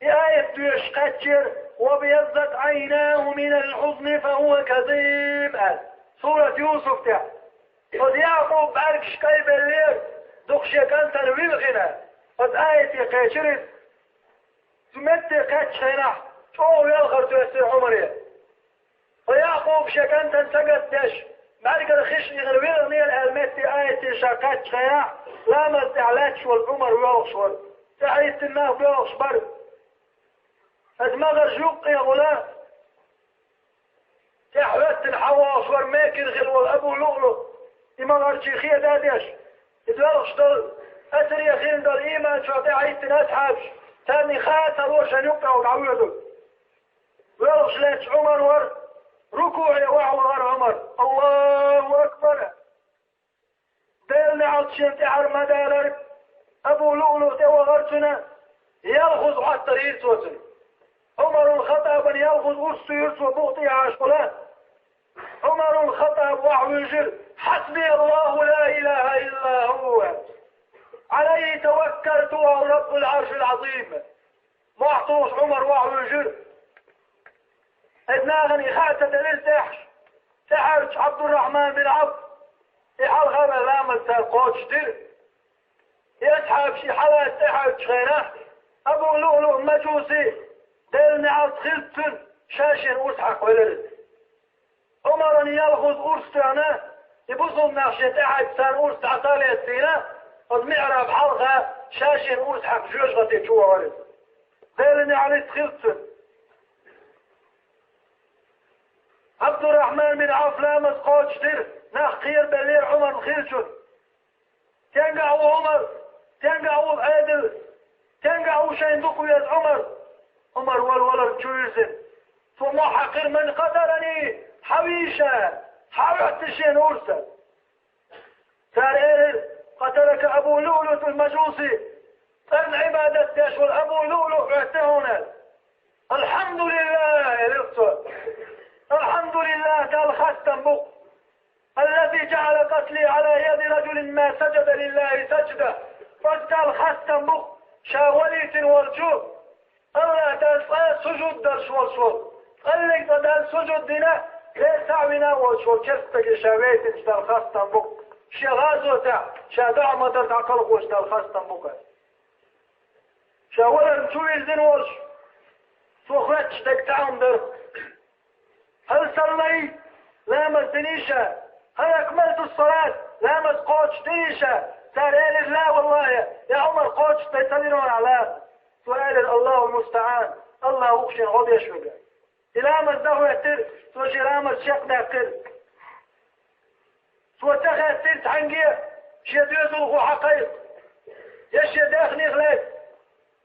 آية ديش قتشر وبيضت عيناه من الحزن فهو كظيم سورة يوسف تاع قد يعقوب باركش كيب الليل دقشي كان تنويل غنى قد آية قيشرت تمت قاتش هنا شو يلغر تيسير عمري ويعقوب شكان تنسقت داش بارك الخش يغنويل غنى الالمات آية شاقاتش هنا لا ما استعلاتش والعمر ويلغش تحيث الناه ويلغش برد أدمغ الجوق يا غلام تحوت الحواص ورماكن غل والأبو لؤلؤ دمغ الشيخية داديش إدوالش دول أسر يخيل دول إيمان شعطي عيستن أسحابش تاني خاتل وشان يقطع وقعوية دول ويالش ليش عمر ور ركوعي وعور عمر الله أكبر ديلنا عطشين تحر مدالر أبو لؤلؤ تيوى غرسنا يلغز حتى رئيس وزن عمر الخطاب يلغز أرسيرس وبغطي عاشقلان عمر الخطاب وحو يجر حسبي الله لا إله إلا هو عليه توكلت وهو رب العرش العظيم محطوس عمر وحو يجر ادناغني خاتة للتحش تحرش عبد الرحمن بن عبد يحال غير لامل تلقوش دير يسحب شي حالات تحرش غيره أبو لؤلؤ مجوسي دلني عاد خلتن شاشن وسحق ولرد عمر يلغز أرستانا يبوزهم ناخشة تحت سان أرست عطالي السينة قد معرب حلقة شاشن وسحق جوجغة جوا ورد دلني على خلتن عبد الرحمن بن عوف لامس قوش دير ناخ خير بلير عمر خيرشن تنقعوا عمر تنقعوا عادل تنقعوا شين دقوية عمر والولر جوزن ثم حقر من قدرني حويشة حاولت شين أرسل تارير قتلك أبو لؤلؤ المجوسي أن عبادة يشغل أبو لؤلؤ اعتهنا الحمد لله للصور الحمد لله قال خستنبق الذي جعل قتلي على يد رجل ما سجد لله سجده قال خستنبق شاوليت والجوب الله تسعى سجود درش والشور قال لك بدل سجود دينا ليس عونا والشور كستك شاويت اشتال خستنبق شغازوتا شادع مدر تعقلق واشتال خستنبق شاولا نشوي الزين والش سوخرتش تكتعهم در هل صليت لامس دنيشة هل أكملت الصلاة لامس قوتش دنيشة سأل لا والله يا عمر قوتش تيسلينون على سؤال الله المستعان الله أخشن غض يشفق لامس ده يتر سوشي لامس شق ده سوتخ يتر تحنقية شيدوز الغو حقيق يشي داخني غلات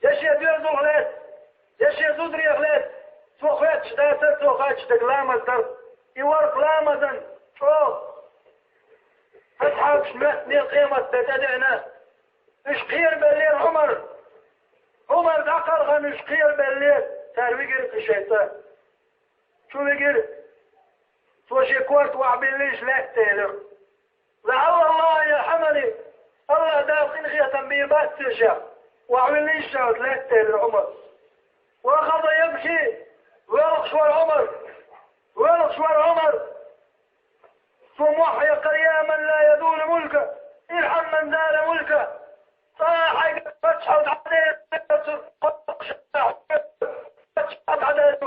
يشي دوز غلات يشي زودري غلات سوخاتش داتر سوخاتش تقلامز در يورق لامزن شوف أصحاب شمتني قيمة تتدعنا إش قير بالليل عمر دقر غن إش قير بالليل تاروي قرق الشيطان شو بيقرق سوشي كورت وعبيليش لا تهلر لعل الله يا حملي الله داخل خيطا بيبات تشا وعبيليش لا تهلر عمر وأخذ يبكي ويلقشور عمر ثم وحي قياما لا يدول ملكه ارحم من زال ملكه صاح فتحت عليه فتحت عليه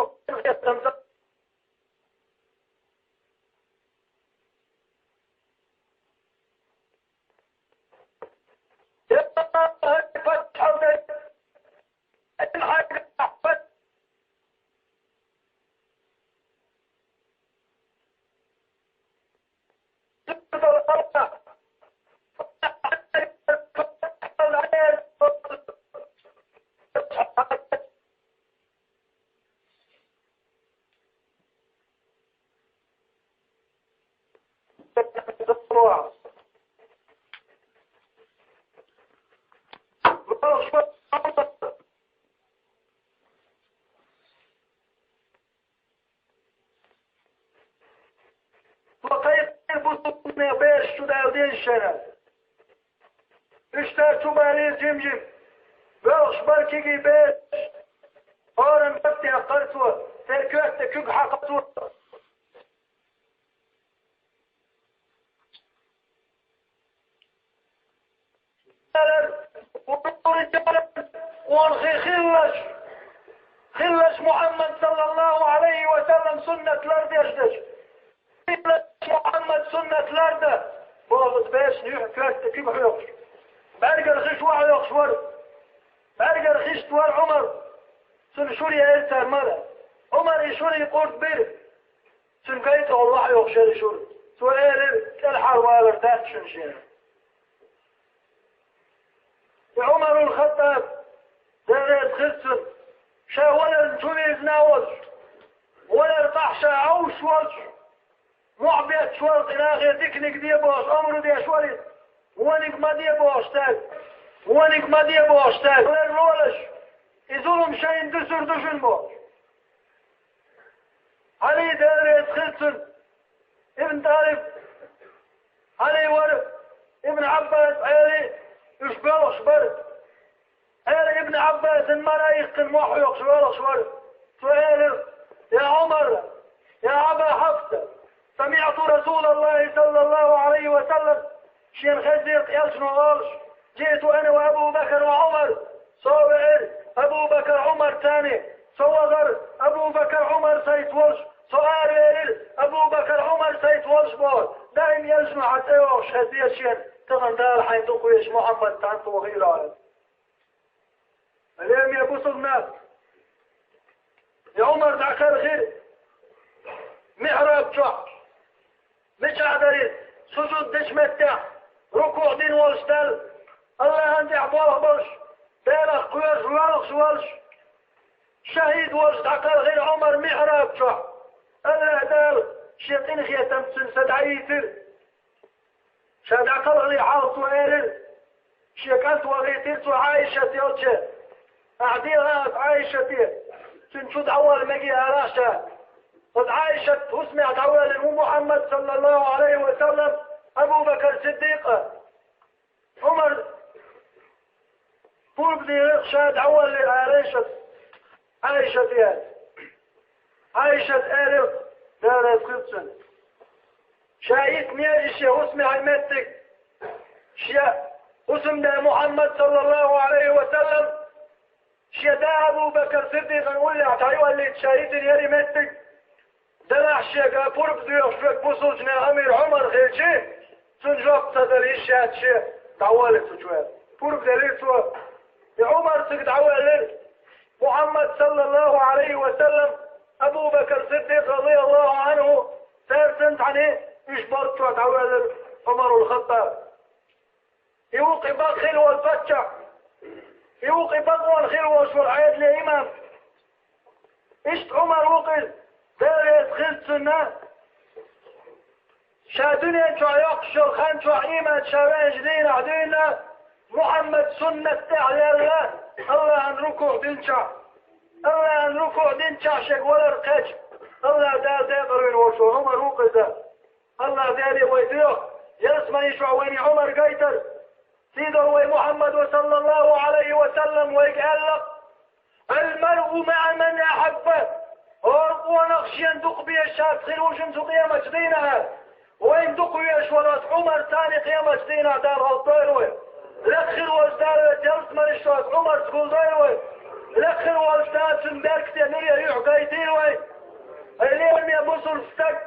اشترتوا بالي جمجم باش بركي بيت قارن بطي اقرتوا تركوات كوك حقتوا ونخي خلش محمد صلى الله عليه وسلم سنة الارض يجدش خلش محمد سنة الارض بوغت باش نيوحكات كيف حيوكش بارقى الخيش واحد يخشور بارقى الخيش توار عمر سن شوري ايسار مالا عمر يشوري قرد بير سن قيته الله يخشر يشور سؤال الحر والر تاتشن شير عمر الخطاب دارت خلصن شا ولا نتويز ناوز ولا الطحشة عوش وش معبيت شوالط إلاغي ديكنك دي بوش أمرو دي شوالي وانك ما دي بوش تاك وانك ما دي بوش تاك ولا الرولش يزولهم شاين دسر دشن بوش علي دارت خلصن ابن طالب علي ورد ابن عباس علي يشبه شبر علي ابن عباس الملايق المحيق شبر سؤال يا عمر يا أبا حفصة سمعت رسول الله صلى الله عليه وسلم شين خزيق يلشنو غالش جئت أنا وأبو بكر وعمر صور أبو بكر عمر تاني صوغر أبو بكر عمر سيت ورش سؤال أبو بكر عمر سيت ورش بول دائم يلشنو حتى يوش هزير شين تغن دار حين تقويش محمد تانت وغيره اليوم يبوس الناس يا عمر دعك الخير محراب شعب مش عدريد سجود دش متع ركوع دين والشتل الله عندي عبوه برش بيرخ قويش والش شهيد والش دعك الخير عمر محراب شعب الله دار شيطين خيتم سنسد عيتر شادعك الخير عاصو ايرل شيكانت وغيتيرت وعايشة يلتش أعديها عايشة تنشد أول مجي أراشة قد عايشة وسمعت أول محمد صلى الله عليه وسلم أبو بكر صديق عمر فوق دي شاد أول عايشة فيها عايشة آلف دارت خلصا شايت نيجي وسمع المتك شيء اسم ده محمد صلى الله عليه وسلم شيدا أبو بكر صديق نقول لي عطايوه اللي تشاهد يري متك دلع شيء قرب ديوشفك بوصوجنا أمير عمر خيرشي سنجوك تدريش شاد شيء تعوالي سجوه قرب دليل سوى عمر سكت عوالي محمد صلى الله عليه وسلم أبو بكر صديق رضي الله عنه سارسنت عنه يشبرت شوى تعوالي عمر الخطاب يوقي بخل والفتشع يوقي بغوى الخير وشور عيد لإمام اشت عمر وقل داريت خلت سنة شادني شو يقشر خان شو إيمان شوان جدين عدينا محمد سنة تعليل الله أن ركوع دينشع الله أن ركوع دينشع شك ولا رقاج الله دار قروين وشو عمر وقل ده الله داري ويتيوه يسمني شو ويني عمر قيتر سيده محمد صلى الله عليه وسلم ويقال لك المرء مع من أحبه ونخشي أن تقبي الشاب خلوش انتو قيامة دينها وين تقبي أشورات عمر ثاني قيامة دينها دار الطيروي لخر وازدار جلس مرشوات عمر تقول دايروي لخر وازدار سندارك تنية يعقاي ديروي اليوم يبصوا الستك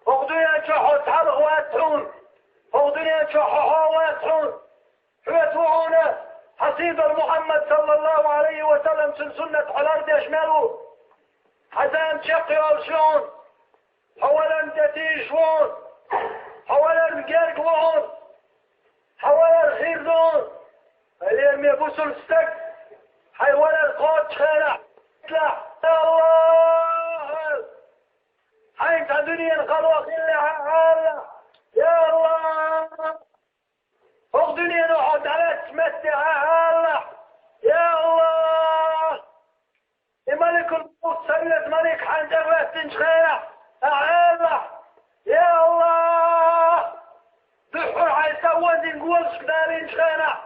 اغدويا شحوت حلق واتحون اغدويا شحوها واتحون فيتوعونا حسيب محمد صلى الله عليه وسلم سنة حلال دي اشماله حزام شقي والشون حوالا تتيشون حوالا قرقوون حوالا خيردون اليوم يبوسوا الستك حوالا القوت خانع اطلع يا الله حين تعدني الخلوة خلع يا الله اغدني نقعد على تمتع الله يا الله ملك الموت سيد ملك حنجرات تنشخيرة الله يا الله دحر حيسوز نقولش كدارين شخيرة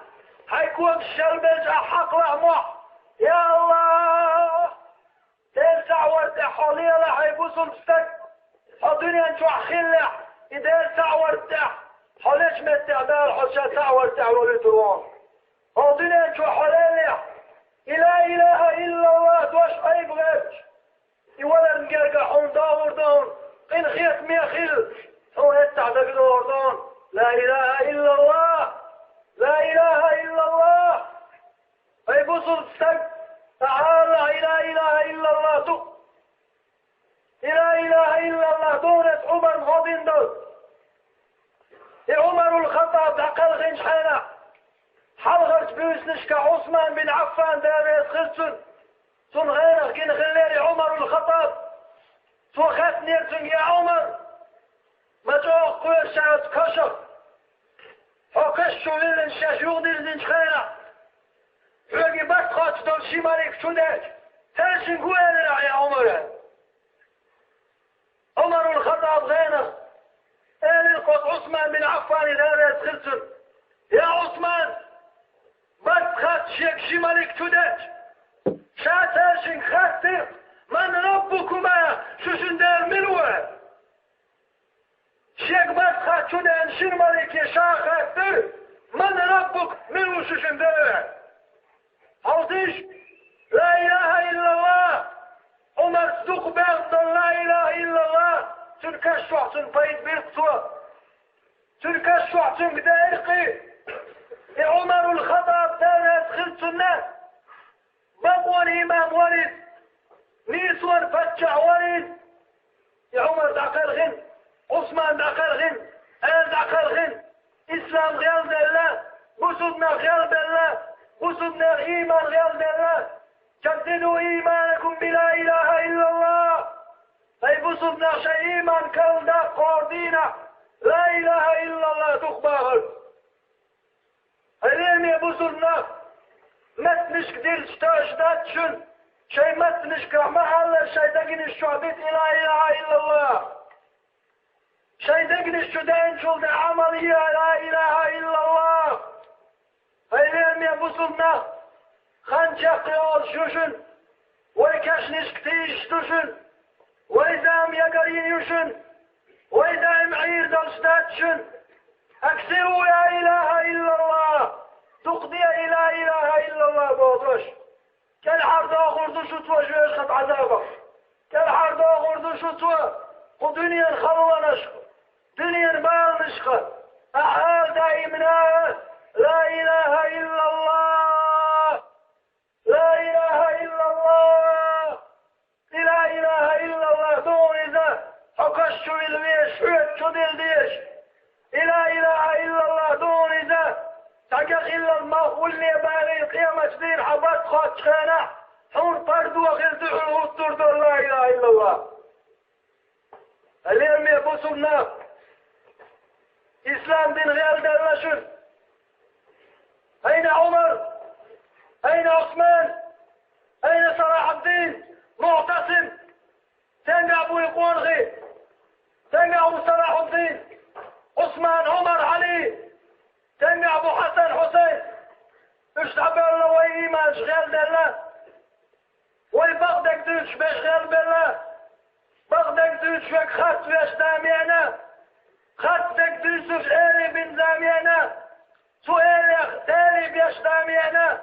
حيكون الشربج حق لعمح يا الله ترجع وارتاح حولي الله حيبوسوا الستك الدنيا نشوح خلع إذا ترجع وارتاح حوليش متعدار حشا تعور تعور تروان هادين انشو حلالي لا اله الا الله دوش اي بغيرش يولا نقرقا حون داور دون ان خيط ميخيل هو يتعدق دور دون لا اله الا الله لا اله الا الله اي بصر تستق تعالى لا اله الا الله دو لا اله الا الله دونت عمر مهودين دول عمر الخطاب عقل غنش حينا حلغت بيوسنش كعثمان بن عفان دابيت خلصن ثم غيره كين غليري عمر الخطاب فوخت نيرتن يا عمر ما توق قوير شعوت كشف حقش شويلن شاشوغ ديرزن خيرا حقي بس خاط دول شمالك شدك تلشن قوير يا عمر عمر الخطاب غيره قال القط عثمان بن عفان دابيت خلصن يا عثمان بس خاط شيك شمالك شدك شاتاشن خاطر من ربكما شوشن دار ملوه شيك بس خاط شدن شمالك يا شا خاطر من ربك ملو شوشن دار حوضيش لا اله الا الله عمر صدق بغض لا اله الا الله تنكشوا عطن بيت بيرتوا تنكشوا عطن دائقي يا عمر الخطاب دارت خلص الناس بابوان إمام ولد نيسوان فتح ولد يا عمر دعقل غن عثمان دعقل غن آل دعقل غن إسلام غير دلله بسودنا غير دلله بسودنا إيمان غير دلله جددوا إيمانكم بلا إله إلا الله أي بسودنا شيء إيمان كالدا قردينا لا إله إلا الله تخبار اليوم يا بسودنا متنش كدير شتاشدات شن شي متنش كمحل شي دقن الشعبيت لا إله إلا الله شي دقن الشدين شلد عملية لا إله إلا الله اليوم يبصلنا خنشق يول شوشن ويكشنش كتيش توشن ويزام يقرين يوشن ويزام عير دلشدات شن أكسروا لا إله إلا الله تقضي لا إله إلا الله بوضوش كالحرد آخر شتوى جويش خط عذابك كالحرد آخر شتوى ودنيا خلوة نشخ دنيا بال نشخ أحال دائمنا لا إله إلا الله لا إله إلا الله لا إله إلا الله دون إذا حكشوا الويش حيث شدل ديش لا إله إلا الله دون إذا تقق إلا الماء واللي بالي القيامة دين حبات خات خانع حون طرد وغير دعو والطرد لا إله إلا الله اليوم يبصوا الناس إسلام دين غير دلشن أين عمر أين عثمان أين صلاح الدين معتصم تنقى أبو القرغي تنقى أبو صلاح الدين عثمان عمر علي تنقى أبو حسن حسين اشتعب الله وإيمان شغال بالله ويبغدك دوش بشغال بالله بغدك دوش وك خط ويش دامينا خطك دوش إيلي بن زامينا سؤالي تالي بيش دامينا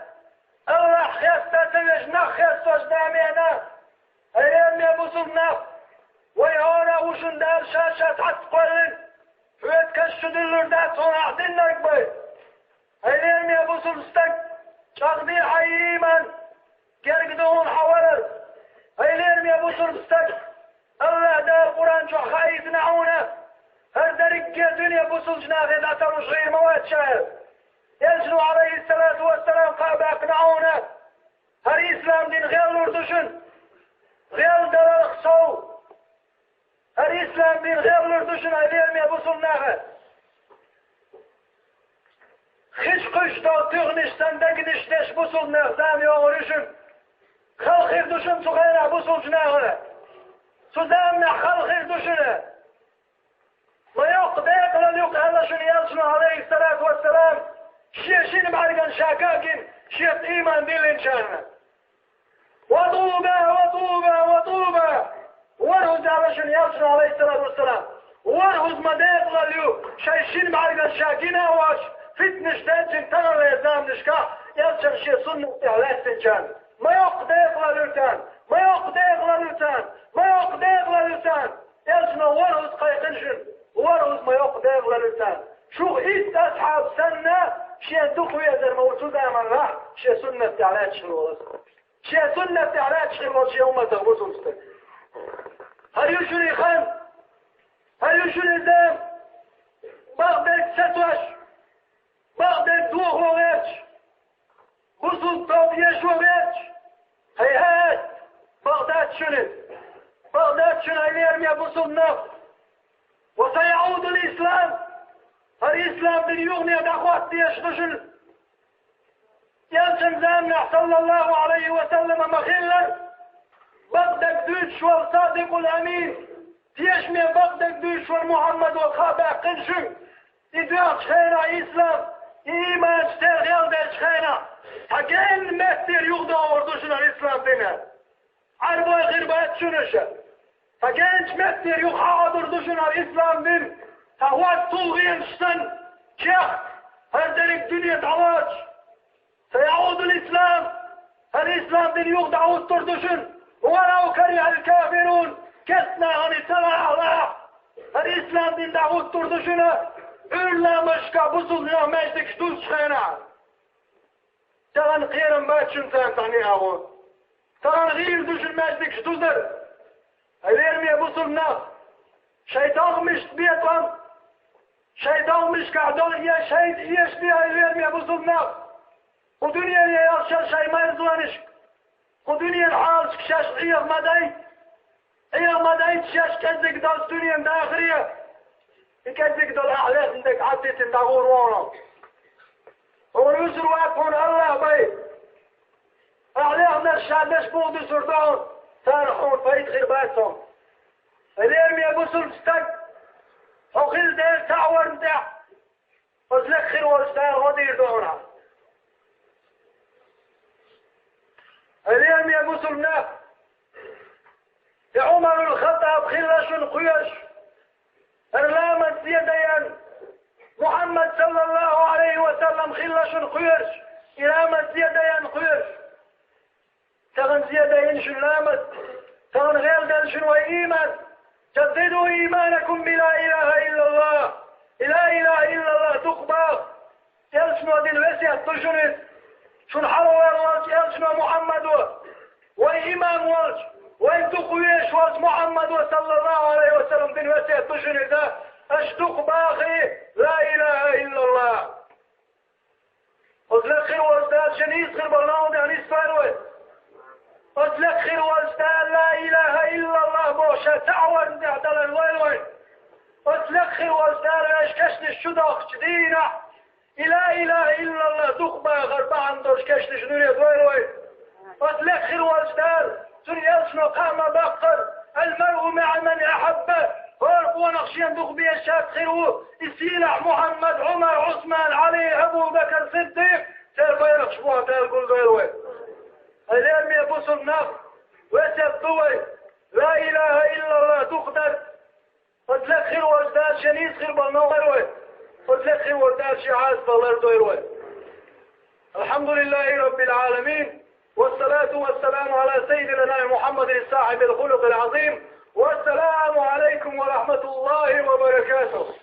الله خيستة ويش نخيست وش دامينا أيام يبوسونا ويهونا وشن دار شاشة عتقلن فويت كشدلر دات صنع دينك بي أيام يبوسون استك شغدي حييما كيرقدون حوالر أيام يبوسون استك الله دار القرآن شو خايد نعونا هر درق دنيا بوسون جناغي داتر وشغير مواد شاهر يجنو عليه الصلاة والسلام قاباك نعونا هر إسلام دين غير لردشن غير دلال خصو هر إسلام دين غير لردشن أيام يبوسون ناغي خش قشتا تغنش سندقنش دش بوسول نغزام يغرشن خل خير دوشن صغيرة بوسول جناغنا سودامنا خل خير دوشنه ما يقضي يقل يقهلشن يالشن عليه الصلاة والسلام شين معرقا شاكاكين شيط إيمان دي الإنشان وطوبة وطوبة وطوبة ورهز علشن يالشن عليه الصلاة والسلام ورهز مديق لليو شين معرقا شاكينا واش فتنش دانشن تغر يزام نشكا يالشن شي سنة إعلاس تنشان ما يقضي يقل للتان ما يقضي يقل للتان ما يقضي يقل للتان يالشن ورهز قيقنشن ورهز ما يقضي يقل للتان شو إيست أصحاب سنة شي دخوا يزر موتو دائما راح شي سنة تعالات شغل شي سنة تعالات شغل شي أمة تغبطوا مستك هل يشري خان هل يشري زام بغدك ستوش بغدك دوغ وغيرش بصل طابية شوبيتش هيهات بغداد شنو بغداد شنو هيرمي بصل نفط وسيعود الإسلام الإسلام من يغني بأخوات يشتغل يمشن زامنا صلى الله عليه وسلم مخلا بغداد دوش والصادق الأمين تيشمي بغداد دوش والمحمد والخابع قنشو إدراك خينا إسلام إيمان اشتغل داش خينا حقين مستر يغضى وردوشنا الإسلام بنا عربوا غربات شنشا حقين مستر يغضى وردوشنا الإسلام بنا هوات طوغين شتن كيخ هذه الدنيا تعواج سيعود الإسلام بن يغضى وردوشن ولو كره الكافرون كسنا هني سمع الله الإسلام بن دعوت تردوشنا إلا مشكا بصلنا ما يتكشتوش خينا تغن قيرا ما تشنسان تعني أول تغن غير دوش ما يتكشتوش در اليرمي بصلنا شيطان مش بيتهم شيطان مش قاعدون يا شيط يشبه اليرمي بصلنا ودنيا يا شيء ما يزلانش ودنيا الحال كشاش عيغ مداي عيغ مداي تشاش كذك دال دنيا داخلية كذك دال أحلاس عندك عدت تغور وانا والوزر واقفون الله بي أحلاقنا الشعبش بوضي سردان سارحون فايد خرباتهم اليرمي أبو سلستك وخيل دير تعور انتع وزلك خير والستان غدير دورها اليوم يا مسلمنا يا عمر الخطاب خلش قيش الرلامة يدين محمد صلى الله عليه وسلم خلش قيش إرامة يدين قيش تغن يدين شلامة تغن غير دل شنو إيمان جددوا إيمانكم بلا إله إلا الله لا إله إلا الله تقبض يلسنوا دي الوسيا تجنس شن حلوة والج يلسنوا محمد وإمام والج وإن تقويش والج محمد صلى الله عليه وسلم دي الوسيا تجنس أشتق باخي لا إله إلا الله أزلخر والجدال شنيس خرب الله يعني اسفالوه أزلخر والجدال لا إله إلا الله بوشا تعوان دعدل الويلوين أزلخر والجدال أشكشن الشدق جدينة لا إله إلا الله تقبى غربا عندوش كشن شنورية ويلوين أزلخر والجدال سنيسنو قام بقر المرء مع من أحبه وارقوا نقشين دقبي الشاك خيرو السيلح محمد عمر عثمان علي أبو بكر صديق سيرفا يرقشبوها تالقل دويلوين اليوم يبص النفر ويسدوي لا إله إلا الله تقدر أزلخر والجدال شنيس خير بالنوغيروين أزلخر والجدال شعاز بالله الحمد لله رب العالمين والصلاة والسلام على سيدنا محمد الصاحب الخلق العظيم والسلام عليكم ورحمة الله وبركاته.